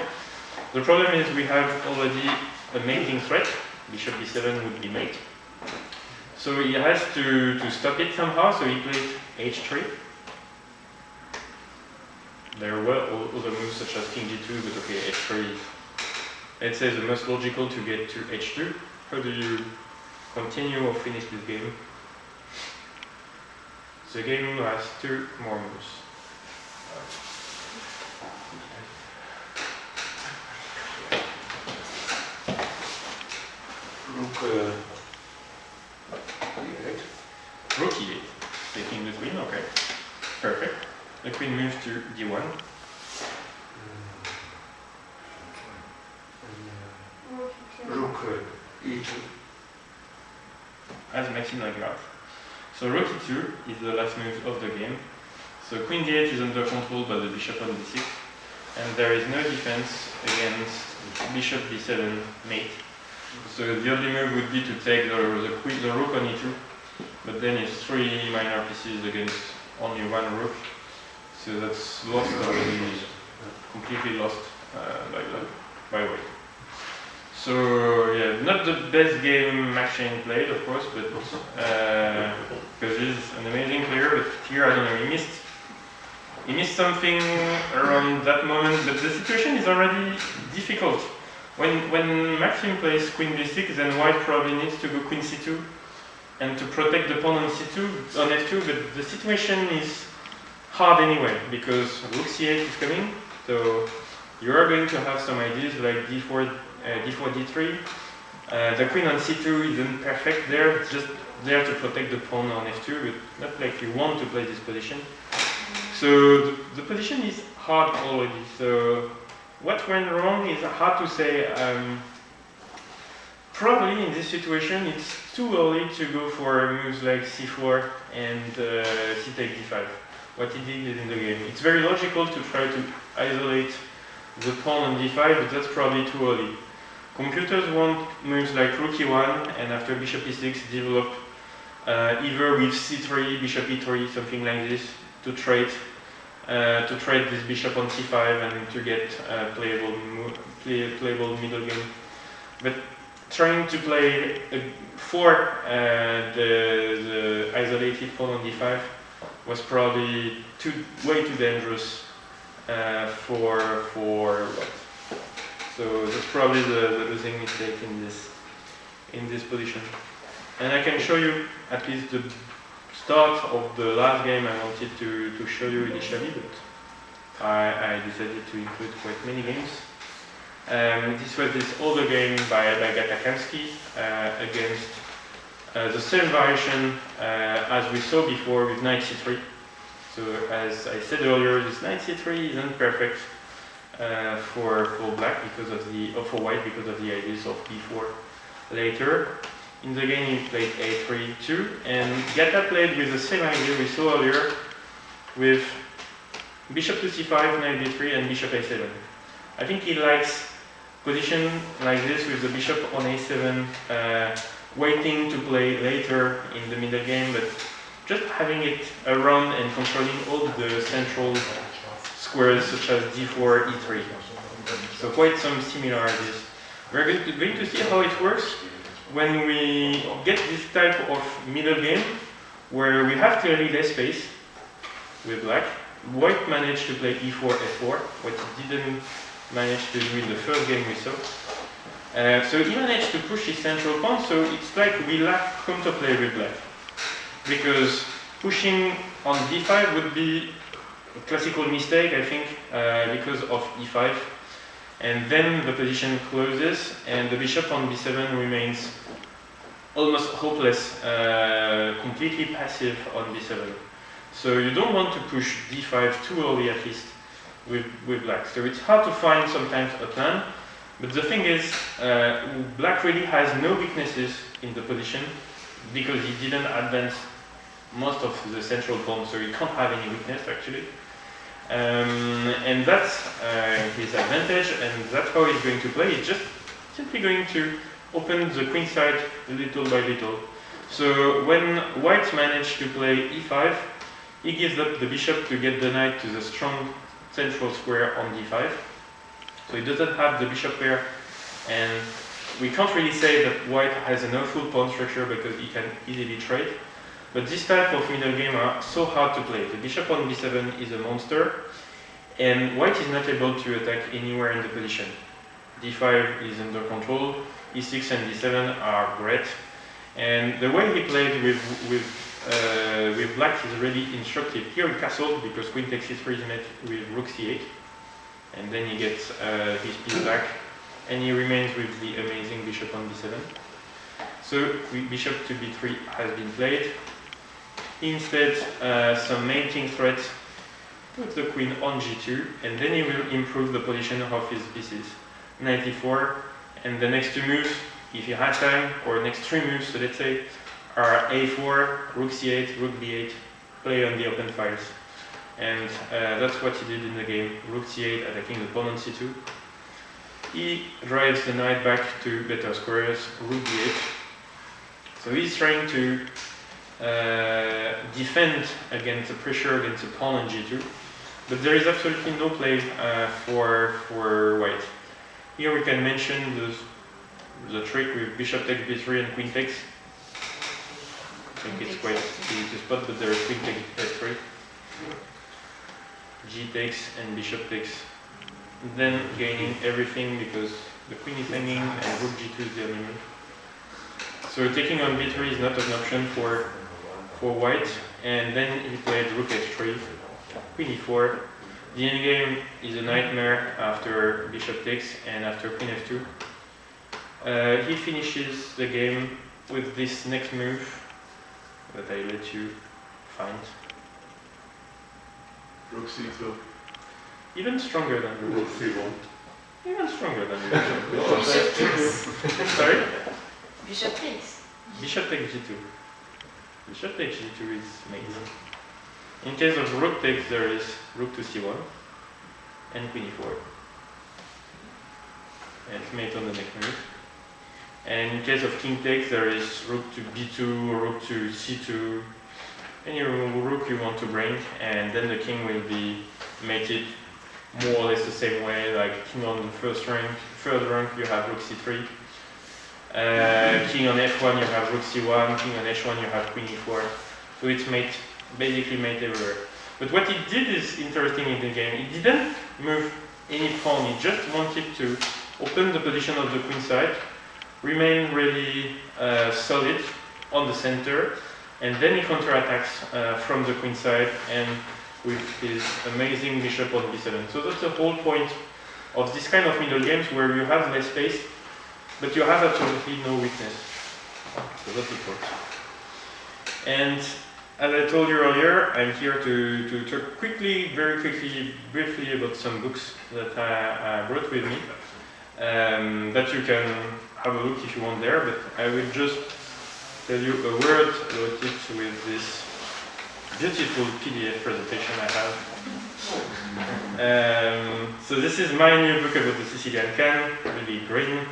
The problem is we have already a mating threat, bishop b7 would be mate. So he has to stop it somehow, so he plays h3. There were other moves such as king g2, but okay, h3 is, let's say, the most logical to get to h2. How do you continue or finish this game? The game has 2 more moves. Rook e8. Rook e8, taking the queen, okay. Perfect. The queen moves to d1. Rook e2. As Maxime Lagarde. So rook e2 is the last move of the game. So queen d8 is under control by the bishop on d6, and there is no defense against bishop b7 mate. So the only move would be to take the rook on e2, but then it's 3 minor pieces against only 1 rook. So that's lost already, completely lost by weight. So yeah, not the best game Maxine played, of course, but because he's an amazing player. But here, I don't know, he missed something around that moment. But the situation is already difficult. When Maxime plays queen b6, then white probably needs to go queen c2 and to protect the pawn on c2 on f2. But the situation is hard anyway because rook c8 is coming. So you are going to have some ideas like d4, d3. The queen on c2 isn't perfect there, it's just there to protect the pawn on f2, but not like you want to play this position. So the position is hard already. So what went wrong is hard to say. Probably in this situation it's too early to go for moves like c4 and c take d5. What he did in the game. It's very logical to try to isolate the pawn on d5, but that's probably too early. Computers want moves like rook e1 and after bishop e6 develop either with c3, bishop e3, something like this to trade this bishop on c5 and to get playable middle game. But trying to play for the isolated pawn on d5 was probably way too dangerous for what. So that's probably the losing mistake in this position. And I can show you at least the start of the last game I wanted to show you initially, but I decided to include quite many games. This was this older game by Gatakamsky against the same variation as we saw before with knight c3. So as I said earlier, this knight c3 isn't perfect for black because of for white because of the ideas of b4 later. In the game he played a3 too, and Gata played with the same idea we saw earlier with bishop to c5, knight d3, and bishop a7. I think he likes position like this with the bishop on a7, waiting to play later in the middle game, but just having it around and controlling all the central squares such as d4, e3. So quite some similarities. We're going to see how it works when we get this type of middle game where we have clearly less space with black. White managed to play e4, f4, what he didn't manage to do in the first game we saw. So he managed to push his central pawn, so it's like we lack counterplay with black. Because pushing on d5 would be a classical mistake, I think, because of e5. And then the position closes, and the bishop on b7 remains almost hopeless, completely passive on b7. So you don't want to push d5 too early, at least, with black. So it's hard to find sometimes a plan, but the thing is, black really has no weaknesses in the position because he didn't advance most of the central pawn, so he can't have any weakness actually. And that's his advantage, and that's how he's going to play. He's just simply going to open the queen side little by little. So when white managed to play e5, he gives up the bishop to get the knight to the strong central square on d5. So he doesn't have the bishop pair, and we can't really say that white has an awful pawn structure because he can easily trade. But this type of middle game are so hard to play. The bishop on b7 is a monster, and white is not able to attack anywhere in the position. d5 is under control, e6 and d7 are great. And the way he played with black is really instructive. Here he castled because queen takes e3 is met with rook c8, and then he gets his piece back, and he remains with the amazing bishop on b7. So bishop to b3 has been played. Instead, some mating threat, put the queen on g2, and then he will improve the position of his pieces. Knight e4, and the next two moves, if you have time, or next three moves, so let's say, are a4, rook c8, rook b8, play on the open files. And that's what he did in the game. Rook c8 attacking the pawn on c2. He drives the knight back to better squares, rook b8. So he's trying to defend against the pressure against the pawn on g2, but there is absolutely no play for white. Here we can mention the trick with bishop takes b3 and queen takes. I think it's quite easy to spot, but there is queen takes f3, g takes and bishop takes, then gaining everything because the queen is hanging and rook g2 is the only move. So taking on b3 is not an option for white, and then he played rook h3, queen e4. The endgame is a nightmare after bishop takes and after queen f2. He finishes the game with this next move that I let you find. Rook c2. Even stronger than rook. Rook c1. Even stronger than rook. Bishop takes. Sorry? Bishop takes. Bishop takes g2. Bishop takes g2 is amazing. In case of rook takes, there is rook to c1 and queen e4. And it's mate on the next move. And in case of king takes, there is rook to b2 or rook to c2. Any rook you want to bring, and then the king will be mated more or less the same way, like king on the first rank, third rank you have rook c3. King on f1 you have rook c1, king on h1 you have queen e4. So it's mate, basically mate everywhere. But what he did is interesting in the game. He didn't move any pawn, he just wanted to open the position of the queen side, remain really solid on the center, and then he counterattacks from the queen side and with his amazing bishop on b7. So that's the whole point of this kind of middle games where you have less space, but you have absolutely no weakness. So that's the point. And as I told you earlier, I'm here to talk quickly, very quickly, briefly about some books that I brought with me, that you can have a look if you want there, but I will just tell you a word about it with this beautiful PDF presentation I have. So this is my new book about the Sicilian can, really green.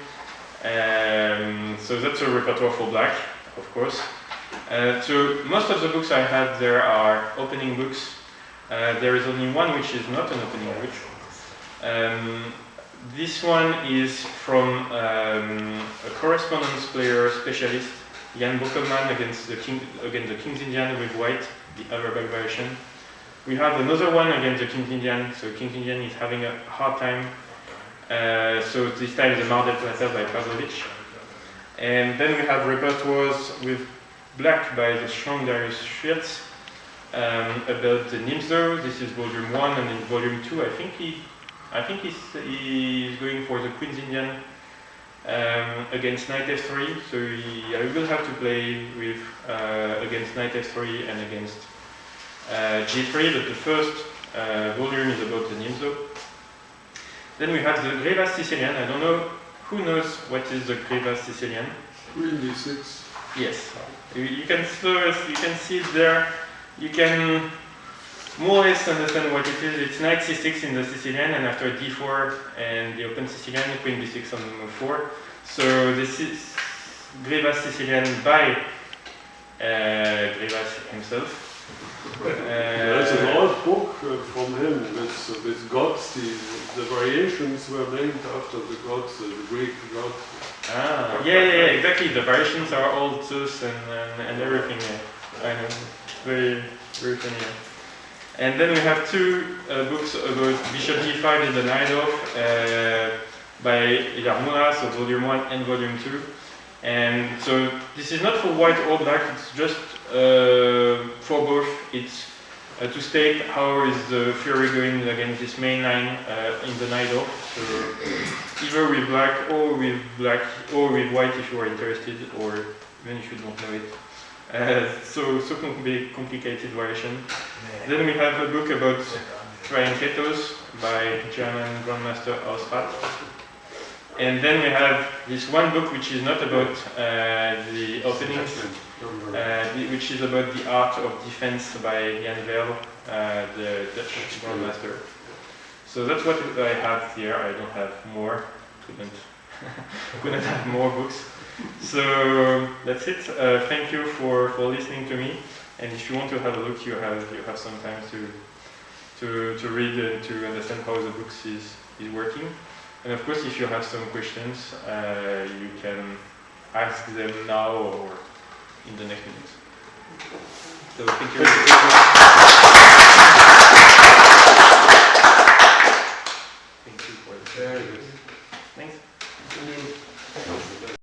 So that's a repertoire for black, of course. So most of the books I have there are opening books. There is only one which is not an opening book. This one is from a correspondence player specialist, Jan Bokelman, against the King's Indian with white, the other back variation. We have another one against the King's Indian, so King's Indian is having a hard time. So this time the Mardel Platter by Pavlovich. And then we have repertoires with black by the strong Darius Schwirtz about the Nimzo. This is volume 1, and in volume 2 I think he's going for the Queen's Indian against knight f3. So I will have to play with against knight f3 and against g3, but the first volume is about the Nimzo. Then we have the Grevas Sicilian. I don't know who knows what is the Grevas Sicilian. Queen d6. Yes. You can see it there. You can more or less understand what it is. It's knight c6 in the Sicilian, and after d4 and the open Sicilian, queen b6 on move 4. So this is Grevas Sicilian by Grevas himself. There's an old book from him with gods. The variations were named after the gods, the Greek gods. Ah, yeah, exactly. The variations are all Zeus and everything. Yeah. I know. Very, very funny. Yeah. And then we have two books about Bishop g5 in the Najdorf by Yarmuna, so volume 1 and volume 2. And so this is not for white or black, it's just for both. It's to state how is the fury going against this main line in the Najdorf. So either with black or with white if you are interested, or even if you don't know it. So complicated variation. Then we have a book about trianketos by German Grandmaster Ausrat. And then we have this one book which is not about the openings, which is about the art of defense by Jan Verl, the Dutch Grandmaster. So that's what I have here. I don't have more. Couldn't have more books. So that's it. Thank you for listening to me. And if you want to have a look, you have some time to read and to understand how the books is working. And of course, if you have some questions, you can ask them now or in the next minutes. So thank you.